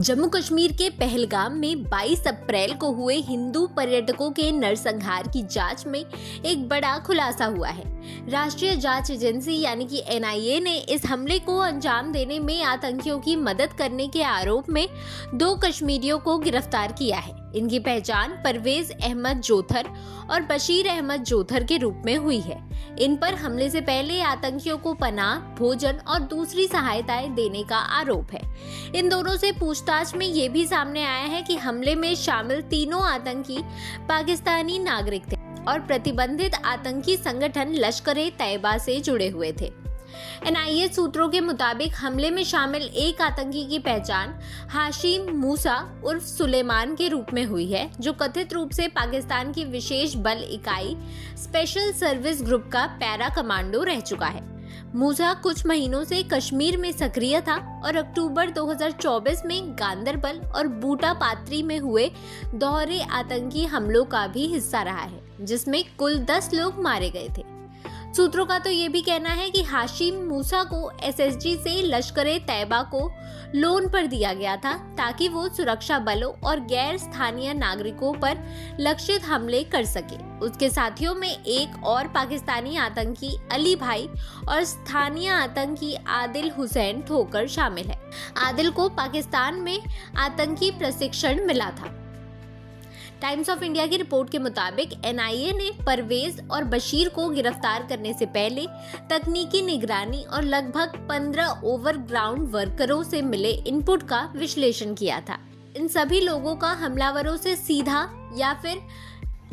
जम्मू कश्मीर के पहलगाम में 22 अप्रैल को हुए हिंदू पर्यटकों के नरसंहार की जांच में एक बड़ा खुलासा हुआ है। राष्ट्रीय जांच एजेंसी यानी कि एनआईए ने इस हमले को अंजाम देने में आतंकियों की मदद करने के आरोप में 2 कश्मीरियों को गिरफ्तार किया है। इनकी पहचान परवेज अहमद जोथर और बशीर अहमद जोथर के रूप में हुई है। इन पर हमले से पहले आतंकियों को पनाह, भोजन और दूसरी सहायताएं देने का आरोप है। इन दोनों से पूछताछ में ये भी सामने आया है कि हमले में शामिल तीनों आतंकी पाकिस्तानी नागरिक थे और प्रतिबंधित आतंकी संगठन लश्कर-ए-तैयबा से जुड़े हुए थे। एनआईए सूत्रों के मुताबिक हमले में शामिल एक आतंकी की पहचान हाशिम मूसा उर्फ सुलेमान के रूप में हुई है, जो कथित रूप से पाकिस्तान की विशेष बल इकाई स्पेशल सर्विस ग्रुप का पैरा कमांडो रह चुका है। मूसा कुछ महीनों से कश्मीर में सक्रिय था और अक्टूबर 2024 में गांदरबल और बूटा पात्री में हुए दोहरे आतंकी हमलों का भी हिस्सा रहा है, जिसमें कुल 10 लोग मारे गए थे। सूत्रों का तो ये भी कहना है कि हाशिम मूसा को एसएसजी से लश्कर-ए-तैयबा को लोन पर दिया गया था ताकि वो सुरक्षा बलों और गैर स्थानीय नागरिकों पर लक्षित हमले कर सके। उसके साथियों में एक और पाकिस्तानी आतंकी अली भाई और स्थानीय आतंकी आदिल हुसैन ठोकर शामिल है। आदिल को पाकिस्तान में आतंकी प्रशिक्षण मिला था। टाइम्स ऑफ इंडिया की रिपोर्ट के मुताबिक एनआईए ने परवेज और बशीर को गिरफ्तार करने से पहले तकनीकी निगरानी और लगभग 15 ओवरग्राउंड वर्करों से मिले इनपुट का विश्लेषण किया था। इन सभी लोगों का हमलावरों से सीधा या फिर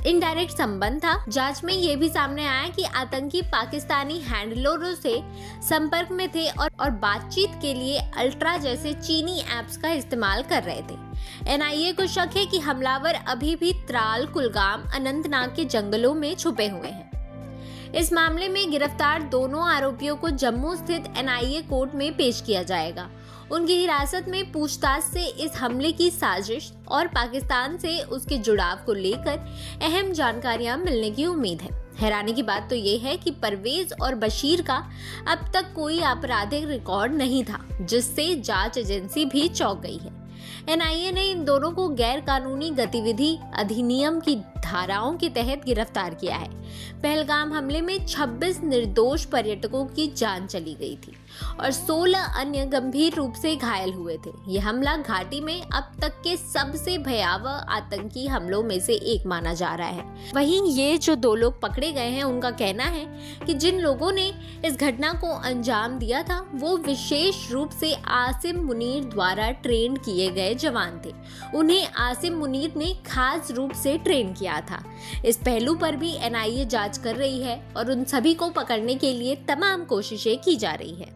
इनडायरेक्ट संबंध था। जांच में ये भी सामने आया कि आतंकी पाकिस्तानी हैंडलरों से संपर्क में थे और बातचीत के लिए अल्ट्रा जैसे चीनी ऐप्स का इस्तेमाल कर रहे थे। एनआईए को शक है कि हमलावर अभी भी त्राल, कुलगाम, अनंतनाग के जंगलों में छुपे हुए हैं। इस मामले में गिरफ्तार दोनों आरोपियों को जम्मू स्थित एनआईए कोर्ट में पेश किया जाएगा। उनकी हिरासत में पूछताछ से इस हमले की साजिश और पाकिस्तान से उसके जुड़ाव को लेकर अहम जानकारियां मिलने की उम्मीद है। हैरानी की बात तो ये है कि परवेज और बशीर का अब तक कोई आपराधिक रिकॉर्ड नहीं था, जिससे जांच एजेंसी भी चौंक गई है। एनआईए ने इन दोनों को गैर कानूनी गतिविधि अधिनियम की धाराओं के तहत गिरफ्तार किया है। पहलगाम हमले में 26 निर्दोष पर्यटकों की जान चली गई थी और 16 अन्य गंभीर रूप से घायल हुए थे। यह हमला घाटी में अब तक के सबसे भयावह आतंकी हमलों में से एक माना जा रहा है। वहीं ये जो 2 लोग पकड़े गए हैं, उनका कहना है कि जिन लोगों ने इस घटना को अंजाम दिया था वो विशेष रूप से आसिम मुनीर द्वारा ट्रेन किए गए जवान थे। उन्हें आसिम मुनीर ने खास रूप से ट्रेन किया था। इस पहलू पर भी एनआईए जांच कर रही है और उन सभी को पकड़ने के लिए तमाम कोशिशें की जा रही है।